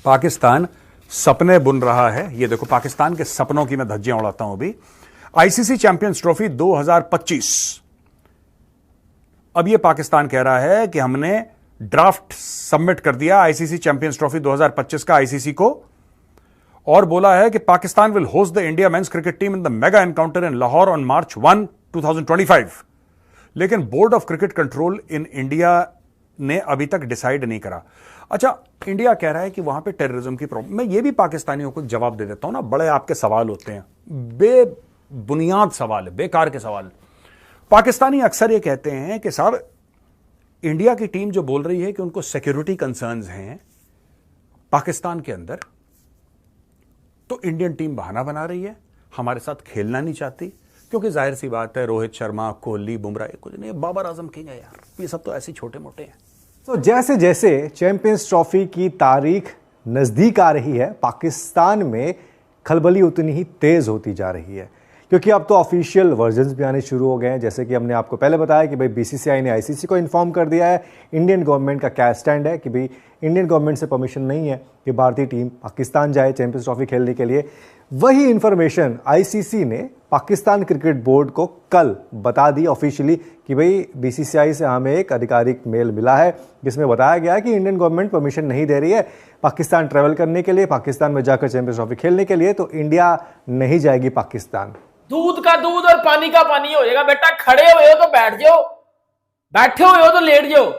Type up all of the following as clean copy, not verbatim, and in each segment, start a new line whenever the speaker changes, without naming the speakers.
पाकिस्तान सपने बुन रहा है। ये देखो, पाकिस्तान के सपनों की मैं धज्जियां उड़ाता हूं अभी। ICC champions trophy 2025। अब ये पाकिस्तान कह रहा है कि हमने ड्राफ्ट सबमिट कर दिया आईसीसी चैंपियंस ट्रॉफी 2025 का आईसीसी को, और बोला है कि Pakistan will host the India men's cricket team in the mega encounter in Lahore on March 1, 2025। लेकिन board of cricket control in India ने अभी तक डिसाइड नहीं करा। अच्छा, इंडिया कह रहा है कि वहां पे टेररिज्म की प्रॉब्लम। मैं ये भी पाकिस्तानियों को जवाब दे देता हूं ना, बड़े आपके सवाल होते हैं, बेबुनियाद सवाल है, बेकार के सवाल। पाकिस्तानी अक्सर ये कहते हैं कि साहब, इंडिया की टीम जो बोल रही है कि उनको सिक्योरिटी कंसर्न्स हैं पाकिस्तान के अंदर, तो इंडियन टीम बहाना बना रही है, हमारे साथ खेलना नहीं चाहती, क्योंकि जाहिर सी बात है रोहित शर्मा, कोहली, बुमराह, कुछ नहीं, बाबर आजम किंग है यार, ये सब तो ऐसे छोटे मोटे हैं।
तो जैसे जैसे चैंपियंस ट्रॉफी की तारीख नजदीक आ रही है, पाकिस्तान में खलबली उतनी ही तेज होती जा रही है, क्योंकि अब तो ऑफिशियल वर्जन्स भी आने शुरू हो गए हैं। जैसे कि हमने आपको पहले बताया कि भाई बीसीसीआई ने आईसीसी को इन्फॉर्म कर दिया है इंडियन गवर्नमेंट का क्या स्टैंड है, कि भाई इंडियन गवर्नमेंट से परमिशन नहीं है कि भारतीय टीम पाकिस्तान जाए चैंपियंस ट्रॉफी खेलने के लिए। वही इंफॉर्मेशन आईसीसी ने पाकिस्तान क्रिकेट बोर्ड को कल बता दी ऑफिशियली कि भाई बीसीसीआई से हमें एक आधिकारिक मेल मिला है जिसमें बताया गया है कि इंडियन गवर्नमेंट परमिशन नहीं दे रही है पाकिस्तान ट्रैवल करने के लिए, पाकिस्तान में जाकर चैंपियंस ट्रॉफी खेलने के लिए, तो इंडिया नहीं जाएगी पाकिस्तान।
दूध का दूध और पानी का पानी हो जाएगा बेटा। खड़े हुए हो तो बैठ जाओ, बैठे हुए हो तो लेट जाओ,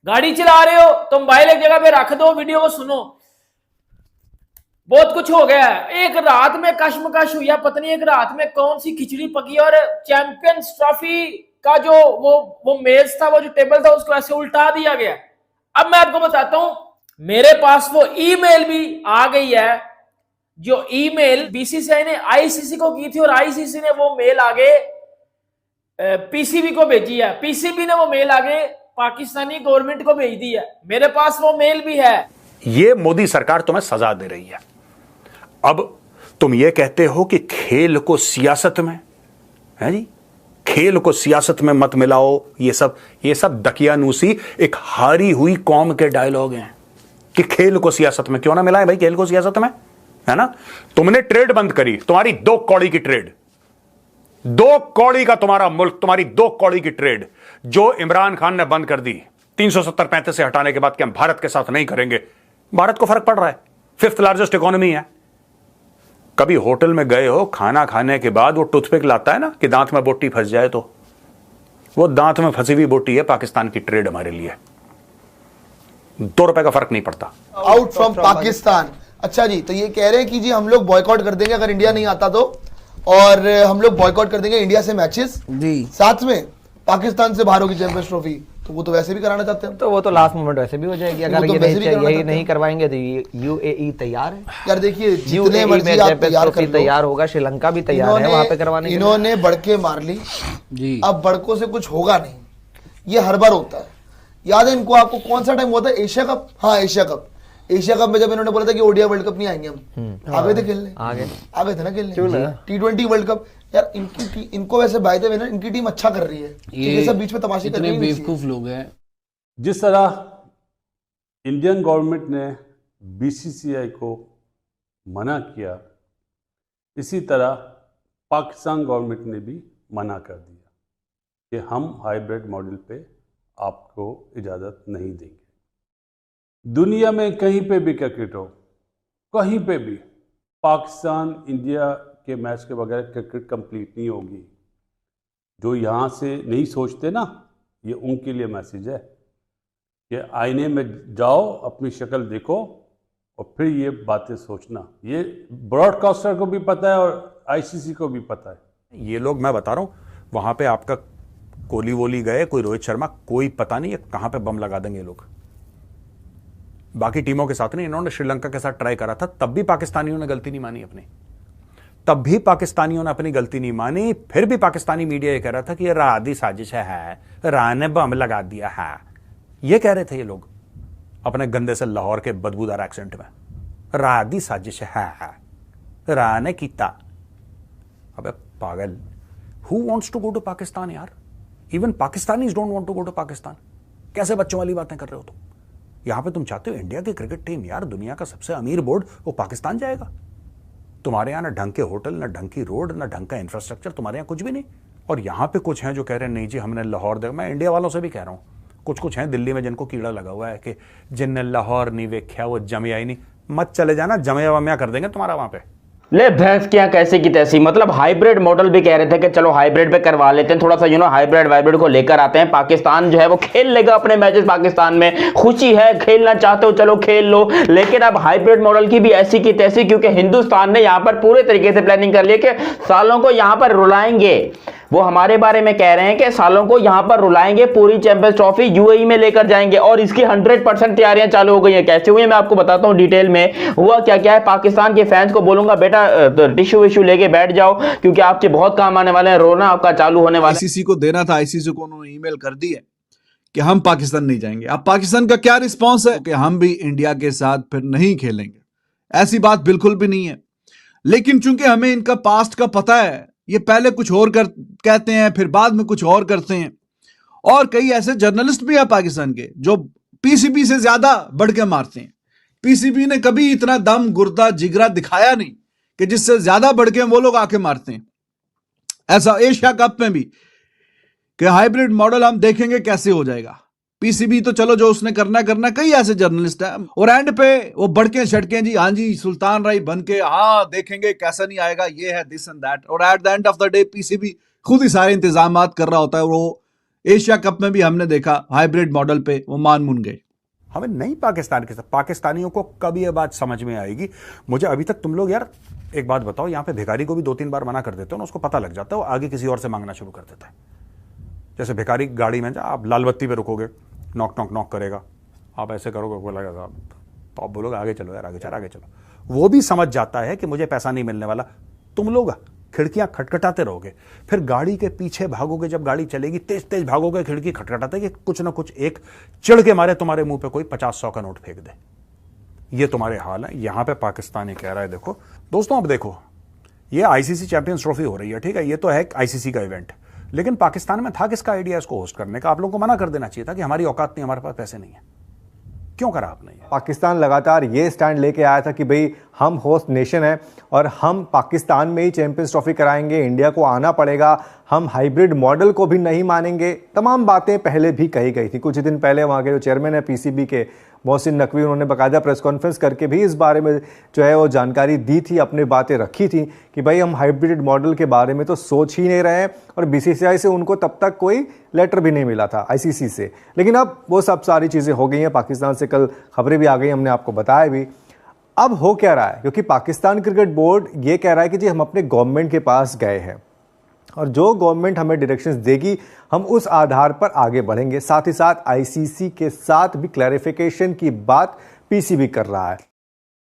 गाड़ी चला रहे हो तो मोबाइल एक जगह पे रख दो, वीडियो को सुनो। बहुत कुछ हो गया है। एक रात में कश्मकश हुई है, पता नहीं एक रात में कौन सी खिचड़ी पकी, और चैंपियंस ट्रॉफी का जो वो मेज था, वो जो टेबल था, उसको ऐसे उल्टा दिया गया। अब मैं आपको बताता हूं, मेरे पास वो ईमेल भी आ गई है जो ईमेल बीसीसीआई ने आईसीसी को की थी, और आईसीसी ने वो मेल आगे पीसीबी को भेजी है, पीसीबी ने वो मेल आगे पाकिस्तानी गवर्नमेंट को भेज दी है। मेरे पास वो मेल भी है।
ये मोदी सरकार तुम्हें सजा दे रही है। अब तुम ये कहते हो कि खेल को सियासत में, है जी, खेल को सियासत में मत मिलाओ। ये सब दकियानूसी एक हारी हुई कौम के डायलॉग हैं कि खेल को सियासत में क्यों ना मिलाए भाई, खेल को सियासत में, है ना। तुमने ट्रेड बंद करी, तुम्हारी 2 कौड़ी की ट्रेड, 2 कौड़ी का तुम्हारा मुल्क, तुम्हारी 2 कौड़ी की ट्रेड जो इमरान खान ने बंद कर दी 370-35 से हटाने के बाद कि हम भारत के साथ नहीं करेंगे। भारत को फर्क पड़ रहा है, 5th लार्जेस्ट इकोनॉमी है। कभी होटल में गए हो, खाना खाने के बाद वो टूथपिक लाता है ना कि दांत में बोटी फंस जाए, तो वो दांत में फंसी हुई बोटी है पाकिस्तान की ट्रेड हमारे लिए। 2 रुपए का फर्क नहीं पड़ता।
Out from Pakistan. अच्छा जी, तो ये कह रहे हैं कि जी हम लोग बॉयकॉट कर देंगे अगर इंडिया नहीं आता तो, और हम लोग बॉयकॉट कर देंगे इंडिया से मैचेस जी, साथ में पाकिस्तान से बाहर होगी चैंपियंस ट्रॉफी। तो वो तो वैसे भी कराना चाहते हैं, तो वो तो लास्ट मोमेंट वैसे भी हो जाएगी अगर ये नहीं करवाएंगे तो यूएई तैयार है। यार देखिए, जितने मर्जी आप तैयार होगा, श्रीलंका भी तैयार है वहां पे करवाने। इन्होंने बड़के मार ली जी, अब बड़कों से कुछ होगा नहीं, ये हर बार होता है। याद है इनको, आपको कौन सा टाइम होता है, एशिया कप, हाँ एशिया कप, एशिया कप में जब इन्होंने बोला था कि ओडीआई वर्ल्ड कप नहीं आएंगे हम, आ गए थे खेलने, आ गए थे ना खेलने T20 वर्ल्ड कप। यार इनको वैसे बाय द वे ना, इनकी टीम अच्छा कर रही है, ये सब बीच में तमाशे कर रही है,
बेवकूफ लोग हैं। जिस तरह इंडियन गवर्नमेंट ने बीसीसीआई को मना किया, इसी तरह पाकिस्तान गवर्नमेंट ने भी मना कर दिया कि हम हाइब्रिड मॉडल पे आपको इजाज़त नहीं देंगे। दुनिया में कहीं पे भी क्रिकेट हो, कहीं पे भी पाकिस्तान इंडिया के मैच के बगैर क्रिकेट कंप्लीट नहीं होगी। जो यहाँ से नहीं सोचते ना, ये उनके लिए मैसेज है कि आईने में जाओ, अपनी शक्ल देखो और फिर ये बातें सोचना। ये ब्रॉडकास्टर को भी पता है और आईसीसी को भी पता है।
ये लोग, मैं बता रहा हूँ, वहां पे आपका कोहली वोली गए, कोई रोहित शर्मा, कोई पता नहीं है कहां पे बम लगा देंगे लोग। बाकी टीमों के साथ नहीं, इन्होंने श्रीलंका के साथ ट्राई करा था, तब भी पाकिस्तानियों ने गलती नहीं मानी अपनी, तब भी पाकिस्तानियों ने अपनी गलती नहीं मानी। फिर भी पाकिस्तानी मीडिया ये कह रहा था कि ये रादी साजिश है, राह ने बम लगा दिया है, ये कह रहे थे ये लोग अपने गंदे से लाहौर के बदबूदार एक्सेंट में, रादी साजिश है, राह ने कीता। अबे पागल, who wants to go to Pakistan यार? Even Pakistanis don't want to go to Pakistan. कैसे बच्चों वाली बातें कर रहे हो तुम? यहां पे तुम चाहते हो इंडिया की क्रिकेट टीम, यार दुनिया का सबसे अमीर बोर्ड, वो पाकिस्तान जाएगा? तुम्हारे यहां ना ढंग के होटल, ना ढंग की रोड, ना ढंग का इंफ्रास्ट्रक्चर, तुम्हारे यहां कुछ भी नहीं। और यहां पे कुछ हैं जो कह रहे हैं नहीं जी हमने लाहौर देखा। मैं इंडिया वालों से भी कह रहा हूं, कुछ हैं दिल्ली में जिनको कीड़ा लगा हुआ है कि जिनने लाहौर नहीं वेख्या वो जमिया ही नहीं। मत चले जाना, जमिया वमिया कर देंगे तुम्हारा वहां पे।
ले भैंस क्या कैसी की तैसी। मतलब हाइब्रिड मॉडल भी कह रहे थे कि चलो हाइब्रिड पे करवा लेते हैं, थोड़ा सा हाइब्रिड को लेकर आते हैं। पाकिस्तान जो है वो खेल लेगा अपने मैचेस, पाकिस्तान में खुशी है, खेलना चाहते हो चलो खेल लो। लेकिन अब हाइब्रिड मॉडल की भी ऐसी की तैसी, क्योंकि हिंदुस्तान ने यहां पर पूरे तरीके से प्लानिंग कर ली कि सालों को यहां पर रुलाएंगे। वो हमारे बारे में कह रहे हैं कि सालों को यहां पर रुलाएंगे, पूरी चैंपियंस ट्रॉफी यूएई में लेकर जाएंगे और इसकी 100% तैयारियां चालू हो गई हैं। कैसे हुई है मैं आपको बताता हूं डिटेल में। हुआ क्या क्या है, पाकिस्तान के फैंस को बोलूंगा बेटा टिश्यू विश्यू लेके बैठ जाओ, क्योंकि आपके बहुत काम आने वाले हैं, रोना आपका चालू होने वाला है।
आईसीसी को देना था, आईसीसी को उन्होंने ईमेल कर दी है कि हम पाकिस्तान नहीं जाएंगे। अब पाकिस्तान का क्या रिस्पॉन्स है कि हम भी इंडिया के साथ फिर नहीं खेलेंगे। ऐसी बात बिल्कुल भी नहीं है। लेकिन चूंकि हमें इनका पास्ट का पता है, ये पहले कुछ और कहते हैं फिर बाद में कुछ और करते हैं। और कई ऐसे जर्नलिस्ट भी हैं पाकिस्तान के जो पीसीबी से ज्यादा बढ़ के मारते हैं। पीसीबी ने कभी इतना दम गुर्दा जिगरा दिखाया नहीं कि जिससे ज्यादा बढ़ के वो लोग आके मारते हैं। ऐसा एशिया कप में भी कि हाइब्रिड मॉडल हम देखेंगे कैसे हो जाएगा। पीसीबी तो चलो जो उसने करना, कई ऐसे जर्नलिस्ट हैं और एंड पे वो बढ़के छटके जी हाँ जी सुल्तान राय बन के हाँ देखेंगे कैसा नहीं आएगा, ये है दिस एंड दैट। और at the end of the day PCB खुद ही सारे इंतजाम कर रहा होता है। वो एशिया कप में भी हमने देखा हाइब्रिड मॉडल पे वो मान मुन गए।
हमें नहीं पाकिस्तान के साथ, पाकिस्तानियों को कब ये बात समझ में आएगी? मुझे अभी तक तुम लोग यार एक बात बताओ, यहां पे भिखारी को भी 2-3 बार मना कर देते हो ना, उसको पता लग जाता है, वो आगे किसी और से मांगना शुरू कर देता है। जैसे भिखारी गाड़ी में आप लाल बत्ती पे रुकोगे, नॉक नॉक नॉक करेगा, आप ऐसे करोगे बोलेगा साहब, तो आप बोलोगे आगे चलो यार, आगे चलो। वो भी समझ जाता है कि मुझे पैसा नहीं मिलने वाला। तुम लोग खिड़कियां खटखटाते रहोगे, फिर गाड़ी के पीछे भागोगे, जब गाड़ी चलेगी तेज तेज भागोगे, खिड़की खटखटाते कि कुछ ना कुछ एक चिढ़ के मारे तुम्हारे मुंह पे कोई 50-100 का नोट फेंक दे। ये तुम्हारे हाल है। यहां पे पाकिस्तान कह रहा है देखो दोस्तों, अब देखो ये आईसीसी चैंपियंस ट्रॉफी हो रही है, ठीक है, ये तो है आईसीसी का इवेंट, लेकिन पाकिस्तान में था किसका आइडिया इसको होस्ट करने का? आप लोगों को मना कर देना चाहिए था कि हमारी औकात नहीं, हमारे पास पैसे नहीं है। क्यों करा आपने?
पाकिस्तान लगातार ये स्टैंड लेके आया था कि भाई हम होस्ट नेशन है और हम पाकिस्तान में ही चैंपियंस ट्रॉफी कराएंगे, इंडिया को आना पड़ेगा, हम हाइब्रिड मॉडल को भी नहीं मानेंगे। तमाम बातें पहले भी कही गई थी। कुछ दिन पहले वहाँ के जो चेयरमैन है पीसीबी के मोहसिन नकवी, उन्होंने बाकायदा प्रेस कॉन्फ्रेंस करके भी इस बारे में जो है वो जानकारी दी थी, अपनी बातें रखी थी कि भाई हम हाइब्रिड मॉडल के बारे में तो सोच ही नहीं रहे हैं। और बीसीसीआई से उनको तब तक कोई लेटर भी नहीं मिला था, आईसीसी से। लेकिन अब वो सब सारी चीज़ें हो गई हैं। पाकिस्तान से कल खबरें भी आ गई, हमने आपको बताया भी। अब हो क्या रहा है, क्योंकि पाकिस्तान क्रिकेट बोर्ड ये कह रहा है कि जी हम अपने गवर्नमेंट के पास गए हैं और जो गवर्नमेंट हमें डायरेक्शंस देगी हम उस आधार पर आगे बढ़ेंगे। साथ ही साथ आईसीसी के साथ भी क्लैरिफिकेशन की बात पीसीबी कर रहा है।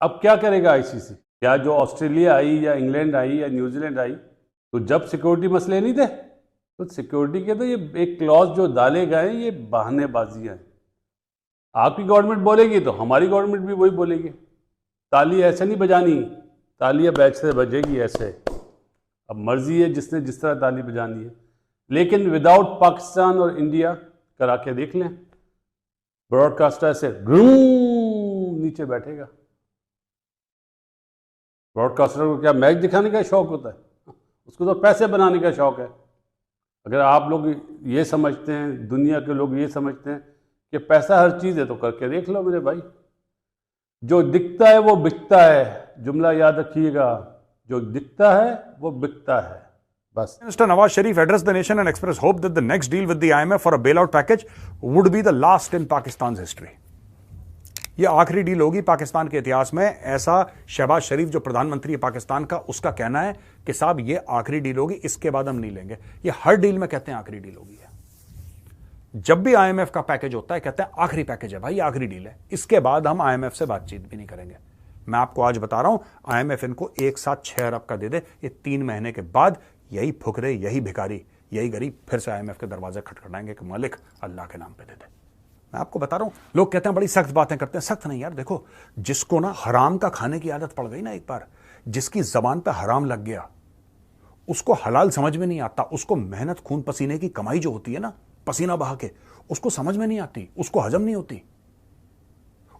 अब क्या करेगा आईसीसी? या जो ऑस्ट्रेलिया आई या इंग्लैंड आई या न्यूजीलैंड आई, तो जब सिक्योरिटी मसले नहीं थे, तो सिक्योरिटी के तो ये एक क्लॉज जो डाले गए ये बहानेबाजियां हैं। आपकी गवर्नमेंट बोलेगी तो हमारी गवर्नमेंट भी वही बोलेगी। ताली ऐसे नहीं बजानी, ताली अब ऐसे बजेगी ऐसे। अब मर्जी है जिसने जिस तरह ताली बजानी है, लेकिन विदाउट पाकिस्तान और इंडिया करा के देख लें, ब्रॉडकास्टर ऐसे नीचे बैठेगा। ब्रॉडकास्टर को क्या मैच दिखाने का शौक होता है? उसको तो पैसे बनाने का शौक है। अगर आप लोग ये समझते हैं, दुनिया के लोग ये समझते हैं कि पैसा हर चीज़ है, तो करके देख लो मेरे भाई। जो दिखता है वो बिकता है, जुमला याद रखिएगा, जो दिखता है वो बिकता है। बस।
Minister Nawaz Sharif addressed the nation and expressed hope that the next deal with the IMF for a bailout package would be the last in Pakistan's history. ये आखिरी डील होगी पाकिस्तान के इतिहास में, ऐसा शहबाज शरीफ जो प्रधानमंत्री है पाकिस्तान का, उसका कहना है कि साहब ये आखिरी डील होगी, इसके बाद हम नहीं लेंगे। ये हर डील में कहते हैं आखिरी डील होगी। जब भी आईएमएफ का पैकेज होता है कहते हैं आखिरी पैकेज है भाई, आखिरी डील है, इसके बाद हम आईएमएफ से बातचीत भी नहीं करेंगे। मैं आपको आज बता रहा हूं, आईएमएफ इनको एक साथ 6 अरब का दे दे, ये 3 महीने के बाद यही फुकरे, यही भिखारी, यही गरीब फिर से आईएमएफ के दरवाजे खटखटाएंगे कि मालिक अल्लाह के नाम पे दे दे। मैं आपको बता रहा हूं, लोग कहते हैं बड़ी सख्त बातें करते हैं, सख्त नहीं यार। देखो, जिसको ना हराम का खाने की आदत पड़ गई ना एक बार, जिसकी जबान पे हराम लग गया, उसको हलाल समझ में नहीं आता, उसको मेहनत खून पसीने की कमाई जो होती है ना, पसीना बहा के, उसको समझ में नहीं आती, उसको हजम नहीं होती।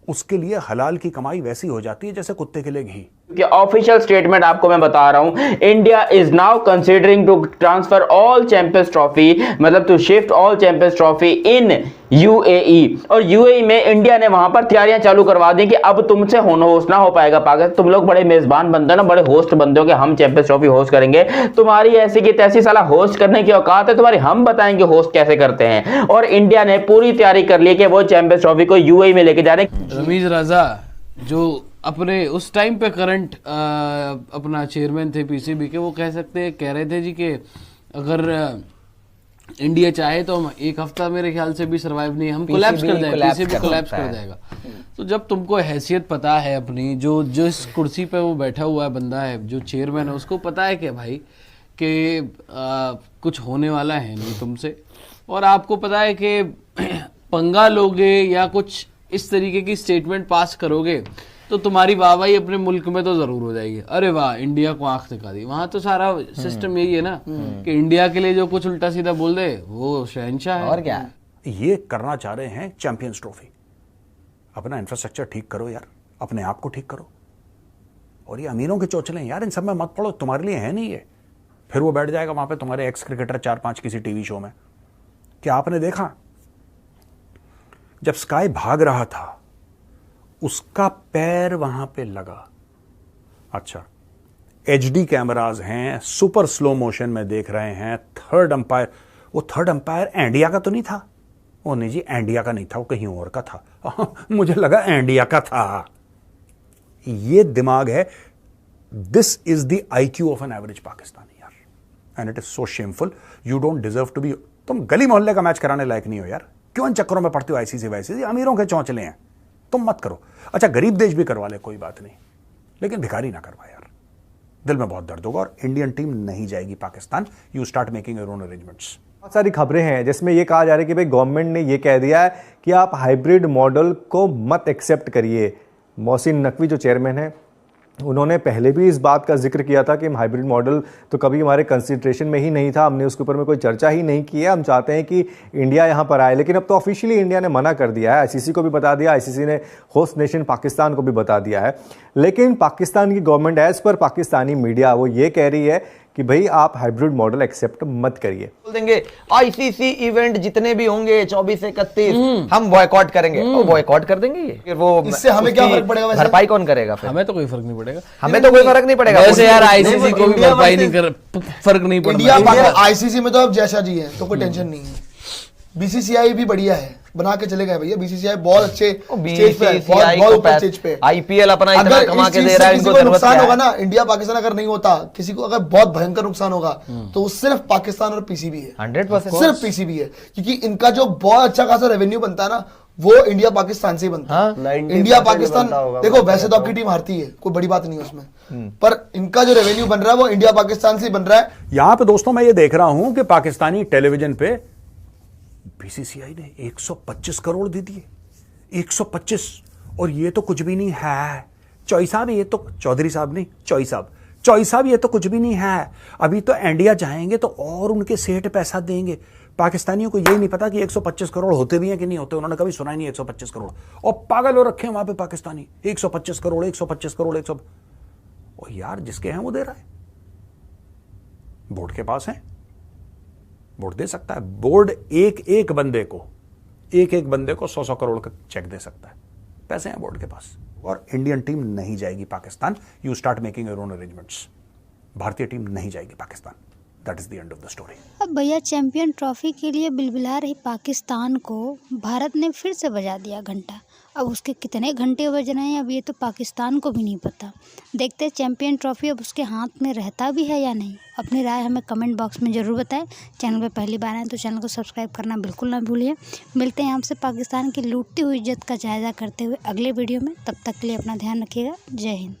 उसके लिए हलाल की कमाई वैसी हो जाती है जैसे कुत्ते के लिए घी।
कि ऑफिशियल स्टेटमेंट आपको मैं बता रहा हूं, India is now considering to transfer all Champions Trophy, मतलब to shift all Champions Trophy in UAE. और यूएई में इंडिया ने वहां पर तैयारियां चालू करवा दी कि अब तुमसे होस्ट ना हो पाएगा पाकिस्तान, तुम लोग बड़े मेजबान बनते हो ना, बड़े होस्ट बनते हो कि हम चैंपियंस ट्रॉफी होस्ट करेंगे, तुम्हारी ऐसी की तैसी साला होस्ट करने की औकात है तुम्हारी, हम बताएंगे होस्ट कैसे करते हैं। और इंडिया ने पूरी तैयारी कर ली कि वो चैंपियंस ट्रॉफी को यूएई में लेके जा रहे हैं।
रमीज रजा जो अपने उस टाइम पे करंट अपना चेयरमैन थे पीसीबी के, वो कह रहे थे जी कि अगर इंडिया चाहे तो हम एक हफ्ता मेरे ख्याल से भी सरवाइव नहीं, हम कोलैप्स कर जाएगा, पीसीबी कोलैप्स कर जाएगा। तो जब तुमको हैसियत पता है अपनी, जो जिस कुर्सी पे वो बैठा हुआ है बंदा है जो चेयरमैन है, उसको पता है कि भाई कि कुछ होने वाला है नहीं तुमसे, और आपको पता है कि पंगा लोगे या कुछ इस तरीके की स्टेटमेंट पास करोगे तो तुम्हारी वाहवाही अपने मुल्क में तो जरूर हो जाएगी, अरे वाह इंडिया को आंख दिखा दी। वहां तो सारा सिस्टम यही है ना कि इंडिया के लिए जो कुछ उल्टा सीधा बोल दे वो शहंशाह है।
और क्या,
ये करना चाह रहे हैं चैंपियंस ट्रॉफी। अपना इंफ्रास्ट्रक्चर ठीक करो यार, अपने आप को ठीक करो। और ये अमीरों के चोचले यार, इन सब में मत पड़ो, तुम्हारे लिए है नहीं ये। फिर वो बैठ जाएगा वहां पे तुम्हारे एक्स क्रिकेटर 4-5 किसी टीवी शो में। क्या आपने देखा जब स्काई भाग रहा था उसका पैर वहां पे लगा? अच्छा, एचडी कैमराज हैं, सुपर स्लो मोशन में देख रहे हैं, थर्ड अंपायर, वो थर्ड अंपायर इंडिया का तो नहीं था? वो नहीं जी, इंडिया का नहीं था, वो कहीं और का था। मुझे लगा इंडिया का था। ये दिमाग है। This is the IQ of an average Pakistani यार, and it is so shameful. You don't deserve to be. तुम गली मोहल्ले का मैच कराने लायक नहीं हो यार, क्यों इन चक्करों में पड़ते हो? ICC वैसे अमीरों के चौंचले हैं, तुम मत करो। अच्छा, गरीब देश भी करवा ले, कोई बात नहीं, लेकिन भिखारी ना करवा यार, दिल में बहुत दर्द होगा। और इंडियन टीम नहीं जाएगी Pakistan. You start making your own arrangements.
बहुत सारी खबरें हैं जिसमें यह कहा जा रहा है कि भाई गवर्नमेंट ने यह कह दिया है कि आप हाइब्रिड मॉडल को मत एक्सेप्ट करिए। मोहसिन नकवी जो चेयरमैन है, उन्होंने पहले भी इस बात का जिक्र किया था कि हम हाइब्रिड मॉडल तो कभी हमारे कंसिडरेशन में ही नहीं था, हमने उसके ऊपर में कोई चर्चा ही नहीं की है, हम चाहते हैं कि इंडिया यहाँ पर आए। लेकिन अब तो ऑफिशियली इंडिया ने मना कर दिया है, ICC को भी बता दिया, ICC ने होस्ट नेशन पाकिस्तान को भी बता दिया है। लेकिन पाकिस्तान की government as per Pakistani media वो ये कह रही है कि भाई आप हाइब्रिड मॉडल एक्सेप्ट मत करिए।
बोल देंगे ICC इवेंट जितने भी होंगे 24 से 31 हम बॉयकॉट करेंगे, और बॉयकॉट कर देंगे ये। फिर वो
इससे हमें क्या फर्क पड़ेगा? वैसे
भरपाई कौन करेगा? फिर
हमें तो कोई फर्क नहीं पड़ेगा,
हमें तो कोई फर्क नहीं पड़ेगा।
वैसे यार ICC को भी भरपाई नहीं कर, फर्क नहीं पड़ता।
इंडिया ICC में तो अब जैसा जी है तो कोई टेंशन नहीं है। BCCI भी बढ़िया है, बना के चले गए भैया। BCCI बहुत अच्छे स्टेज पे है, बहुत ऊपर स्टेज पे।
IPL अपना इतना कमा के दे रहा है, इनको
नुकसान होगा ना, इंडिया पाकिस्तान अगर नहीं होता, किसी को अगर बहुत भयंकर नुकसान होगा तो वो सिर्फ पाकिस्तान और PCB है,
100%
सिर्फ PCB है। क्योंकि इनका जो बहुत अच्छा खासा रेवेन्यू बनता है ना, वो इंडिया पाकिस्तान से ही बनता है। इंडिया पाकिस्तान देखो, वैसे तो आपकी टीम हारती है, कोई बड़ी बात नहीं है उसमें, पर इनका जो रेवेन्यू बन रहा है वो इंडिया पाकिस्तान से बन रहा है।
यहां पे दोस्तों मैं ये देख रहा हूं कि पाकिस्तानी टेलीविजन पे BCCI ने 125 करोड़ दे दिए, 125। और ये तो कुछ भी नहीं है। चौई साहब, ये तो चौधरी साहब नहीं, चौई साहब ये तो कुछ भी नहीं है। अभी तो इंडिया जाएंगे तो और उनके सेठ पैसा देंगे। पाकिस्तानियों को यही नहीं पता कि 125 करोड़ होते भी हैं कि नहीं होते। उन्होंने कभी सुना ही नहीं 125 करोड़। और पागल हो रखे हैं वहां पे पाकिस्तानी, 125 करोड़ 125 करोड़ 100। और यार जिसके हैं वो दे रहा है, बोर्ड के पास है, बोर्ड दे सकता है। बोर्ड एक बंदे को 100 करोड़ का चेक दे सकता है, पैसे हैं बोर्ड के पास। और इंडियन टीम नहीं जाएगी Pakistan. You start making your own arrangements. भारतीय टीम नहीं जाएगी Pakistan. That is the end of the story.
अब भैया चैंपियन ट्रॉफी के लिए बिलबिला रही पाकिस्तान को भारत ने फिर से बजा दिया घंटा। अब उसके कितने घंटे बज रहे हैं अब ये तो पाकिस्तान को भी नहीं पता। देखते हैं चैंपियन ट्रॉफी अब उसके हाथ में रहता भी है या नहीं। अपनी राय हमें कमेंट बॉक्स में ज़रूर बताएं। चैनल पे पहली बार आए तो चैनल को सब्सक्राइब करना बिल्कुल ना भूलिए। मिलते हैं आपसे पाकिस्तान की लूटती हुई इज्जत का जायज़ा करते हुए अगले वीडियो में। तब तक के लिए अपना ध्यान रखिएगा। जय हिंद।